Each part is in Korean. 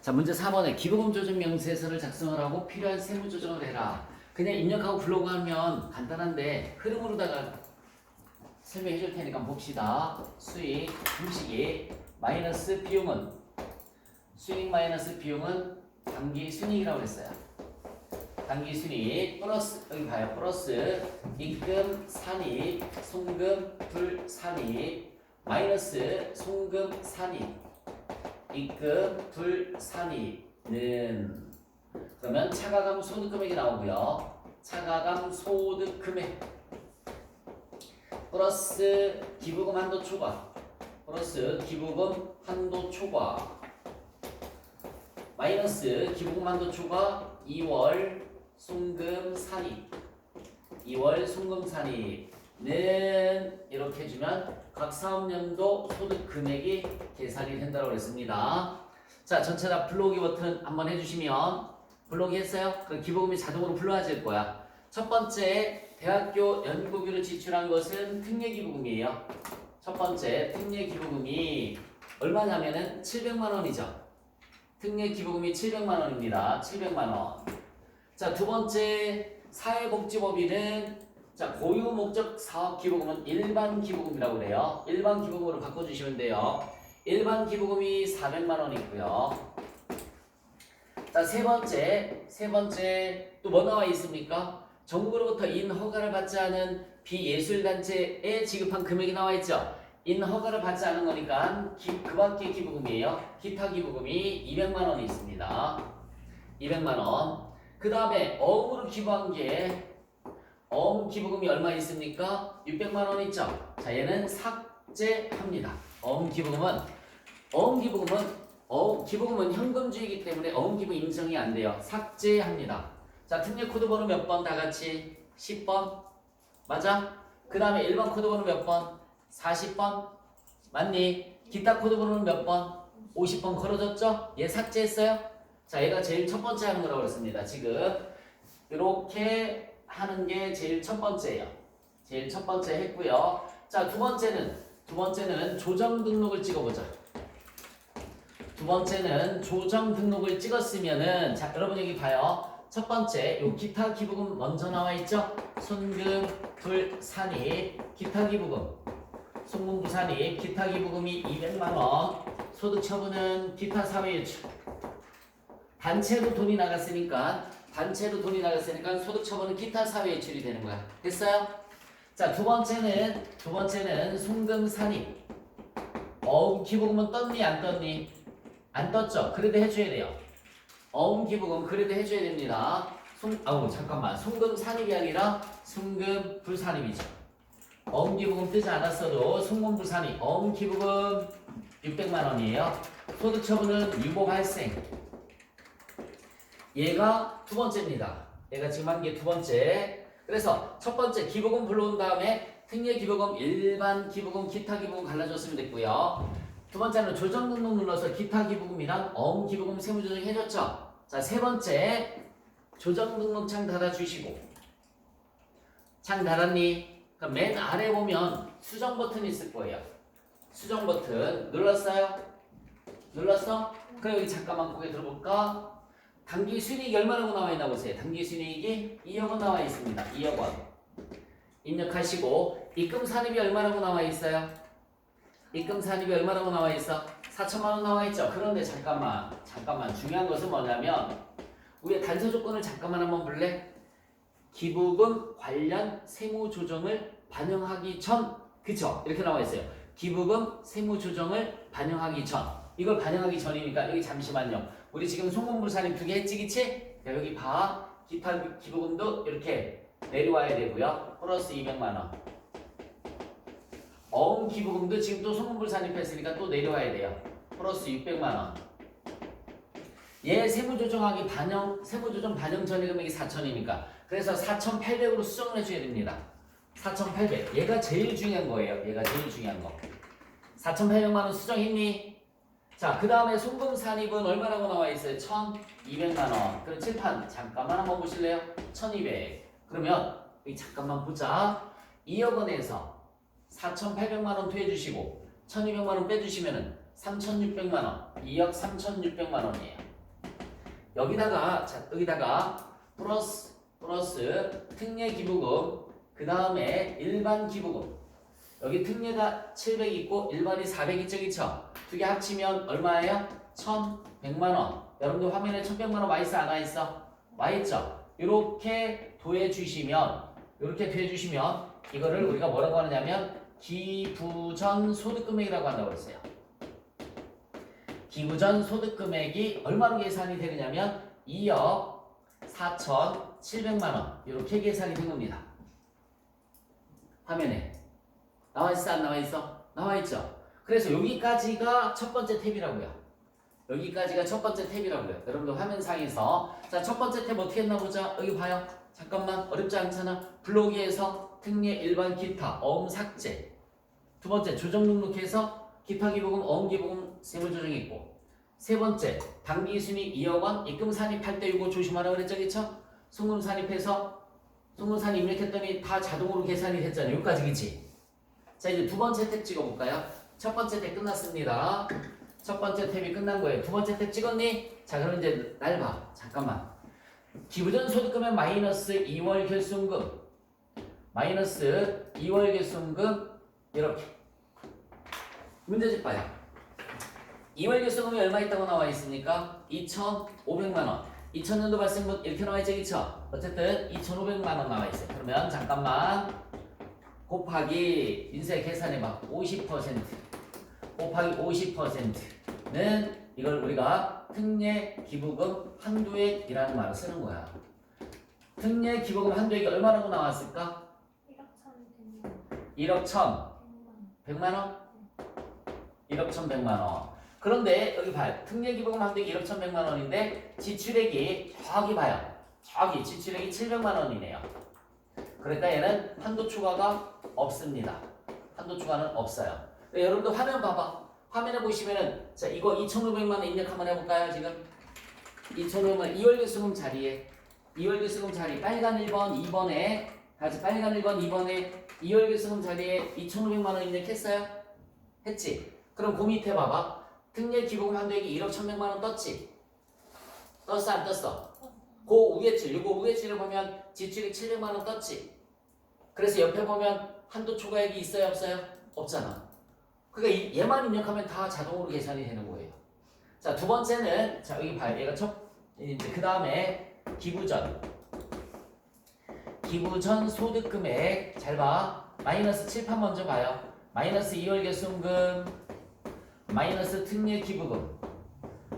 자, 문제 4번에 기부금 조정 명세서를 작성을 하고 필요한 세무 조정을 해라. 그냥 입력하고 불러가면 간단한데 흐름으로다가 설명해 줄 테니까 봅시다. 수익 공식이 마이너스 비용은 수익 마이너스 비용은 당기 순이익이라고 했어요. 당기 순이익 플러스 여기 봐요. 플러스 입금 산입 송금 불산입 마이너스 송금 산입 입금 불산입는 그러면 차가감 소득 금액이 나오고요. 차가감 소득 금액 플러스 기부금 한도 초과 플러스 기부금 한도 초과 마이너스 기부금 한도 초과 2월 송금 산입 2월 송금 산입는 이렇게 해주면 각 사업연도 소득 금액이 계산이 된다고 했습니다. 자, 전체 다 불러오기 버튼 한번 해주시면 불러오기 했어요? 그럼 기부금이 자동으로 불러와질 거야. 첫 번째 대학교 연구비로 지출한 것은 특례기부금이에요. 첫 번째 특례기부금이 얼마냐면은 700만 원이죠. 특례기부금이 700만 원입니다. 700만 원. 자, 두 번째 사회복지법인은 자, 고유목적 사업기부금은 일반기부금이라고 그래요. 일반기부금으로 바꿔주시면 돼요. 일반기부금이 400만 원 있고요. 자, 세 번째 또 뭐 나와 있습니까? 정부로부터 인허가를 받지 않은 비예술단체에 지급한 금액이 나와 있죠. 인허가를 받지 않은 거니까 그 밖의 기부금이에요. 기타 기부금이 200만 원이 있습니다. 200만 원. 그 다음에 어음으로 기부한 게 어음 기부금이 얼마 있습니까? 600만 원 있죠. 자, 얘는 삭제합니다. 기부금은 현금주의이기 때문에 어음 기부 인정이 안 돼요. 삭제합니다. 자, 특례 코드 번호 몇 번 다 같이 10번 맞아? 그 다음에 일반 코드 번호 몇 번? 40번 맞니? 기타 코드 번호는 몇 번? 50번 걸어줬죠? 얘 삭제했어요? 자, 얘가 제일 첫 번째 하는 거라고 그랬습니다. 지금 이렇게 하는 게 제일 첫 번째예요. 제일 첫 번째 했고요. 자, 두 번째는 조정 등록을 찍어보자. 두 번째는 조정 등록을 찍었으면은 자, 여러분 여기 봐요. 첫 번째 요 기타 기부금 먼저 나와 있죠? 송금 불산입 기타 기부금 송금 불산입 기타 기부금이 200만 원 소득 처분은 기타 사회유출 단체로 돈이 나갔으니까 소득 처분은 기타 사회 유출이 되는 거야. 됐어요? 자, 두 번째는 송금 산입. 기부금은 떴니 안 떴니? 안 떴죠. 그래도 해줘야 돼요. 기부금 그래도 해줘야 됩니다. 송금 산입이 아니라 송금 불산입이죠. 기부금 뜨지 않았어도 송금 불산입. 기부금 600만 원이에요. 소득 처분은 유보 발생. 얘가 두 번째입니다. 얘가 지금 한 게 두 번째. 그래서 첫 번째 기부금 불러온 다음에 특례 기부금, 일반 기부금, 기타 기부금 갈라줬으면 됐고요. 두 번째는 조정 등록 눌러서 기타 기부금이랑 기부금 세무 조정 해줬죠. 자, 세 번째 조정 등록 창 닫아주시고 창 닫았니? 그럼 맨 아래 보면 수정 버튼이 있을 거예요. 수정 버튼 눌렀어요? 눌렀어? 그럼 여기 잠깐만 고개 들어볼까? 당기 순이익이 얼마라고 나와 있나 보세요. 당기 순이익이 2억 원 나와 있습니다. 2억 원. 입력하시고 입금 산입이 얼마라고 나와 있어요? 입금 산입이 얼마라고 나와 있어? 4천만 원 나와 있죠. 그런데 잠깐만 중요한 것은 뭐냐면 우리의 단서 조건을 잠깐만 한번 볼래? 기부금 관련 세무 조정을 반영하기 전 그쵸? 이렇게 나와 있어요. 기부금 세무 조정을 반영하기 전 이걸 반영하기 전이니까 여기 잠시만요. 우리 지금 송금불산입 2개 했지 그치? 자, 여기 봐. 기타 기부금도 이렇게 내려와야 되고요. 플러스 200만 원. 기부금도 지금 또 송금불산입 했으니까 또 내려와야 돼요. 플러스 600만 원. 얘 세무조정 반영 전의 금액이 4천이니까 그래서 4,800으로 수정을 해줘야 됩니다. 4,800. 얘가 제일 중요한 거예요. 4,800만 원 수정했니? 자, 그 다음에 송금 산입은 얼마라고 나와 있어요? 1,200만 원. 그럼 칠판 잠깐만 한번 보실래요? 1,200. 그러면 여기 잠깐만 보자. 2억 원에서 4,800만 원 더해주시고 1,200만 원 빼주시면은 3,600만 원. 2억 3,600만 원이에요. 여기다가 플러스 특례 기부금 그 다음에 일반 기부금 여기 특례가 700 있고 일반이 400 있죠 그쵸? 두 개 합치면 얼마예요? 1100만원. 여러분들 화면에 1100만원 와있어 안 와있어? 와있죠? 이렇게 더해주시면 이거를 우리가 뭐라고 하느냐면 기부전 소득금액이라고 한다고 했어요. 기부전 소득금액이 얼마로 계산이 되느냐면 2억 4,700만원 이렇게 계산이 된 겁니다. 화면에 나와있어 안 나와있어? 나와있죠? 그래서 여기까지가 첫 번째 탭이라고요. 여러분들 화면상에서 자, 첫 번째 탭 어떻게 했나 보자. 여기 봐요. 잠깐만 어렵지 않잖아. 블록에서 특례 일반 기타 어음 삭제. 두 번째 조정 눅눅해서 기타 기부금 어음 기부금 세무 조정했고. 세 번째 당기 순이익 2억 원 입금 산입할 때 이거 조심하라고 그랬죠 그쵸? 송금 산입해서 송금 산입 입력했더니 다 자동으로 계산이 됐잖아요. 여기까지 그치? 자 이제 두 번째 탭 찍어볼까요? 첫 번째 탭 끝났습니다. 첫 번째 탭이 끝난 거예요. 두 번째 탭 찍었니? 자 그럼 이제 날 봐. 잠깐만. 기부전 소득금액 마이너스 2월 결손금 이렇게 문제집 봐요. 2월 결손금이 얼마 있다고 나와 있으니까 2,500만원 2000년도 발생분 이렇게 나와 있죠 그쵸? 어쨌든 2,500만원 나와 있어요. 그러면 잠깐만 곱하기 인쇄 계산해봐. 50% 곱하기 50%는 이걸 우리가 특례 기부금 한도액이라는 말을 쓰는 거야. 특례 기부금 한도액이 얼마라고 나왔을까? 1억 1,100만원? 1억 1,100만원. 그런데 여기 봐요. 특례 기부금 한도액이 1억 1,100만원인데 지출액이 저기 봐요. 저기 지출액이 700만원이네요. 그러니까 얘는 한도 추가가 없습니다. 한도 추가는 없어요. 여러분들 화면 봐봐. 화면에 보시면은 자 이거 2,500만원 입력 한번 해볼까요 지금? 2,500만원 2월 결손금 자리에 2월 결손금 자리 빨간 1번 2번에 다시 빨간 1번 2번에 2월 결손금 자리에 2,500만원 입력했어요? 했지? 그럼 그 밑에 봐봐. 특례 기부금 한도액이 1억 1,100만원 떴지? 떴어 안 떴어? 그 우계치 이거 우계치를 보면 지출액 700만원 떴지? 그래서 옆에 보면 한도 초과액이 있어요 없어요? 없잖아. 그러니까 얘만 입력하면 다 자동으로 계산이 되는 거예요. 자, 두 번째는 자 여기 봐요. 얘가 이제 그 다음에 기부전 소득금액 잘 봐. 마이너스 칠판 먼저 봐요. 마이너스 2월 결손금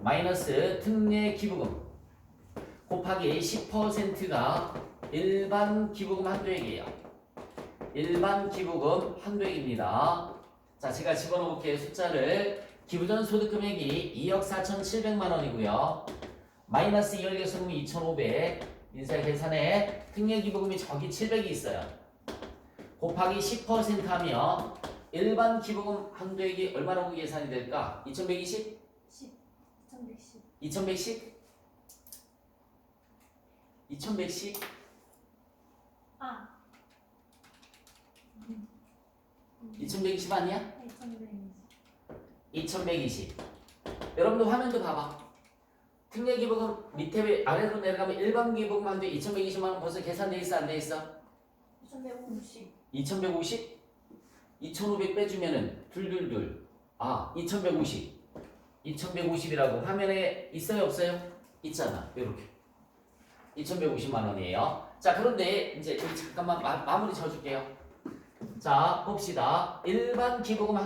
마이너스 특례 기부금 곱하기 10%가 일반 기부금 한도액이에요. 일반 기부금 한도액입니다. 자, 제가 집어넣을게요. 숫자를. 기부전 소득금액이 2억 4,700만원이고요. 마이너스 2월 결손금이 2,500. 인쇄 계산에 특례 기부금이 저기 700이 있어요. 곱하기 10% 하면 일반 기부금 한도액이 얼마라고 계산이 될까? 2120? 2110? 2110? 아. 2120 아니야? 2120. 2120. 여러분들 화면도 봐봐. 특례 기부금 밑에 아래로 내려가면 일반 기부금 한도액 2120만원 벌써 계산돼 있어 안 돼 있어? 2150. 2150? 2500 빼주면은 둘둘둘. 아 2150. 2150이라고 화면에 있어요 없어요? 있잖아. 요렇게 2150만원이에요. 자 그런데 이제 여기 잠깐만 마무리 쳐줄게요. 자 봅시다. 일반 기부금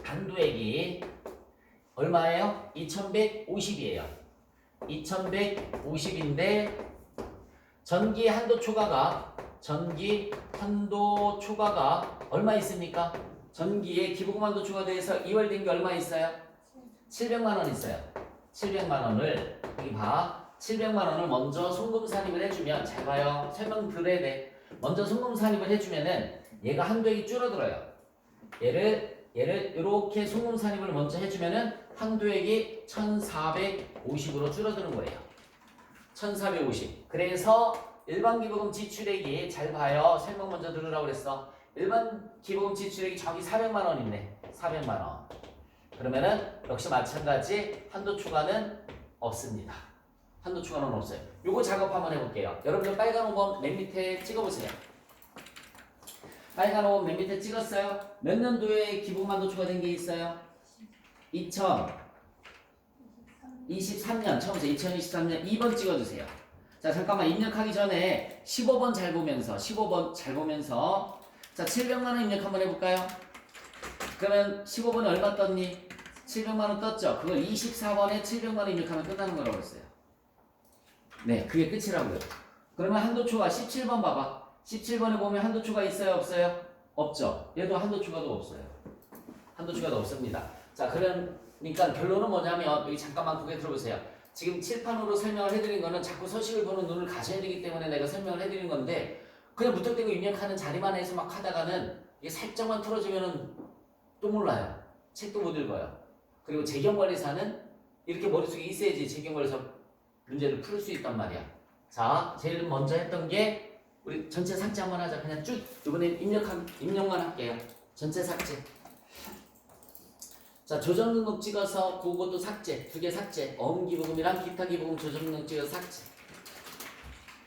한도액이 얼마예요? 2150이에요. 2150인데 전기 한도 초과가 얼마 있습니까? 전기에 기부금 한도 초과돼서 2월 된 게 얼마 있어요? 700만원 있어요. 700만원을 여기 봐. 700만원을 먼저 송금 산입을 해주면 잘 봐요. 설명 들어야 돼. 먼저 송금 산입을 해주면은 얘가 한도액이 줄어들어요. 얘를 이렇게 송금 산입을 먼저 해주면은 한도액이 1450으로 줄어드는 거예요. 1450. 그래서 일반 기부금 지출액이 잘 봐요. 설명 먼저 들으라고 그랬어. 일반 기부금 지출액이 저기 400만원 있네. 400만원. 그러면은 역시 마찬가지 한도 추가는 없습니다. 한도 추가는 없어요. 요거 작업 한번 해볼게요. 여러분들 빨간 5번 맨 밑에 찍어보세요. 빨간 5번 맨 밑에 찍었어요. 몇 년도에 기본 한도 추가된 게 있어요? 2023년 처음부터 2023년 2번 찍어주세요. 자 잠깐만 입력하기 전에 15번 잘 보면서 자 700만 원 입력 한번 해볼까요? 그러면 15번에 얼마 떴니? 700만 원 떴죠? 그걸 24번에 700만 원 입력하면 끝나는 거라고 했어요. 네, 그게 끝이라고요. 그러면 한도 추가 17번 봐봐. 17번에 보면 한도 추가 있어요, 없어요? 없죠. 얘도 한도 추가도 없어요. 한도 추가도 없습니다. 자, 그러니까 결론은 뭐냐면 여기 잠깐만 크게 들어보세요. 지금 칠판으로 설명을 해드린 거는 자꾸 서식을 보는 눈을 가져야 되기 때문에 내가 설명을 해드린 건데 그냥 무턱대고 입력하는 자리만 해서 막 하다가는 이게 살짝만 틀어지면은 또 몰라요. 책도 못 읽어요. 그리고 재경관리사는 이렇게 머릿속에 있어야지 재경관리사 문제를 풀 수 있단 말이야. 자, 제일 먼저 했던 게 우리 전체 삭제 한번 하자. 그냥 쭉 이번엔 입력만 할게요. 전체 삭제. 자, 조정 등록 찍어서 그것도 삭제. 2개 삭제. 어음기부금이랑 기타 기부금 조정 등록 찍어서 삭제.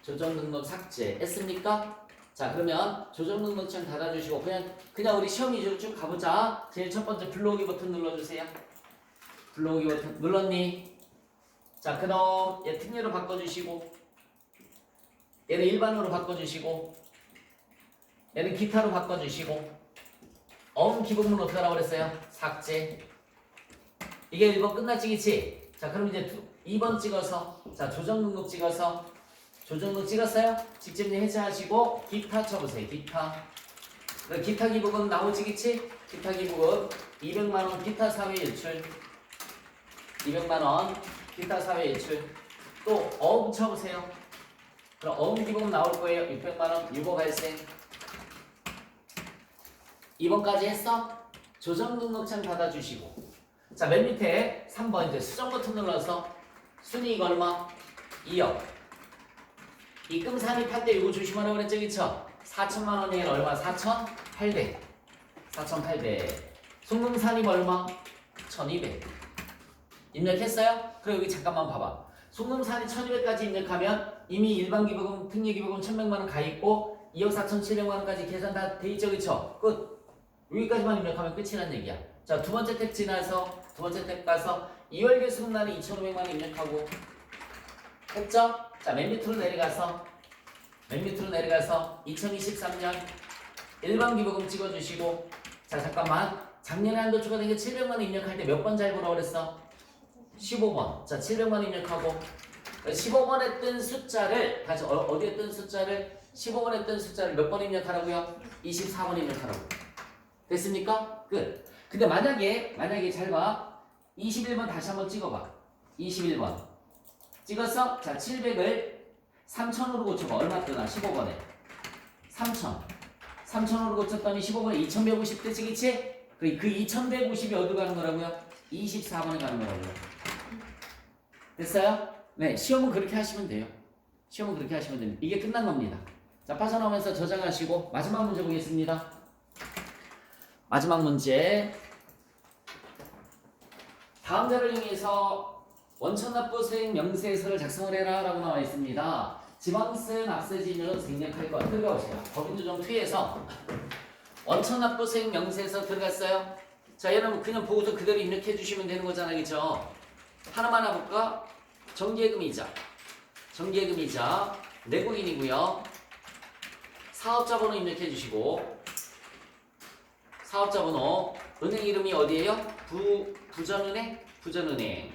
조정 등록 삭제 했습니까? 자, 그러면 조정 등록창 닫아주시고 그냥 우리 시험 위주로 쭉 가보자. 제일 첫 번째 불러오기 버튼 눌러주세요. 불러오기 버튼 눌렀니? 자, 그럼 얘 특례로 바꿔주시고 얘는 일반으로 바꿔주시고 얘는 기타로 바꿔주시고 어음 기부금은 어떻게 하라고 그랬어요? 삭제. 이게 1번 끝났지그치? 자, 그럼 이제 2번 찍어서 자 조정 등록 찍어서 조정 등록 찍었어요? 직접 해제하시고 기타 쳐보세요. 기타. 그럼 기타 기부금 나오지 그치? 기타 기부금 200만원 기타 사회 일출 200만원 기타 사회 일출 또 어음 쳐보세요. 그럼 어음 기부금 나올 거예요. 600만원 유보 발생 2번까지 했어? 조정 등록창 닫아주시고 자, 맨 밑에 3번 이제 수정 버튼 눌러서 순이익 얼마? 2억 입금 산입할 때 이거 조심하라고 그랬죠, 그쵸? 4천만 원에 얼마? 4,800 송금 산입 얼마? 1,200 입력했어요? 그럼 여기 잠깐만 봐봐. 송금 산입 1,200까지 입력하면 이미 일반 기부금, 특례 기부금 1,100만 원 가 있고 2억 4,700만 원까지 계산 다 돼 있죠, 그쵸? 끝. 여기까지만 입력하면 끝이란 얘기야. 자, 두 번째 탭 지나서 두 번째 탭 가서 2월 결수금란에 2,500만 원 입력하고 했죠? 자, 맨 밑으로 내려가서 2023년 일반 기부금 찍어주시고 자, 잠깐만 작년에 한도 추가된 게 700만 원 입력할 때 몇 번 잘 보라고 그랬어? 15번. 자, 700만 원 입력하고 15번에 뜬 숫자를 다시 어디에 뜬 숫자를 15번에 뜬 숫자를 몇 번 입력하라고요? 24번 입력하라고. 됐습니까? 끝. 근데 만약에 잘 봐. 21번 다시 한번 찍어봐. 21번 찍었어? 자, 700을 3,000으로 고쳐봐. 얼마 뜨나? 15번에 3,000으로 고쳤더니 15번에 2,150 뜨지, 그치? 그 2,150이 어디로 가는 거라고요? 24번에 가는 거라고요. 됐어요? 네, 시험은 그렇게 하시면 돼요. 시험은 그렇게 하시면 됩니다. 이게 끝난 겁니다. 자, 빠져나오면서 저장하시고 마지막 문제 보겠습니다. 마지막 문제. 다음 자를 이용해서 원천납부 수행 명세서를 작성을 해라 라고 나와 있습니다. 지방세 납세지면은 생략할 것. 들어가보세요. 법인조정 2에서 원천납부 수행 명세서 들어갔어요. 자, 여러분 그냥 보고서 그대로 입력해 주시면 되는 거잖아요, 그죠? 하나만 해볼까? 정기예금이자 내국인이고요. 사업자 번호 입력해 주시고 사업자 번호 은행 이름이 어디예요? 부전은행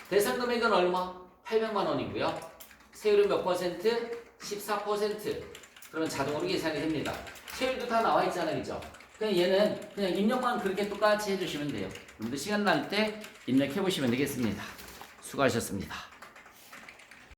대상 금액은 얼마? 800만 원이고요. 세율은 몇 퍼센트? 14%. 그러면 자동으로 계산이 됩니다. 세율도 다 나와 있잖아요, 그죠? 그냥 얘는 그냥 입력만 그렇게 똑같이 해주시면 돼요. 여러분들 시간 날 때 입력해 보시면 되겠습니다. 수고하셨습니다.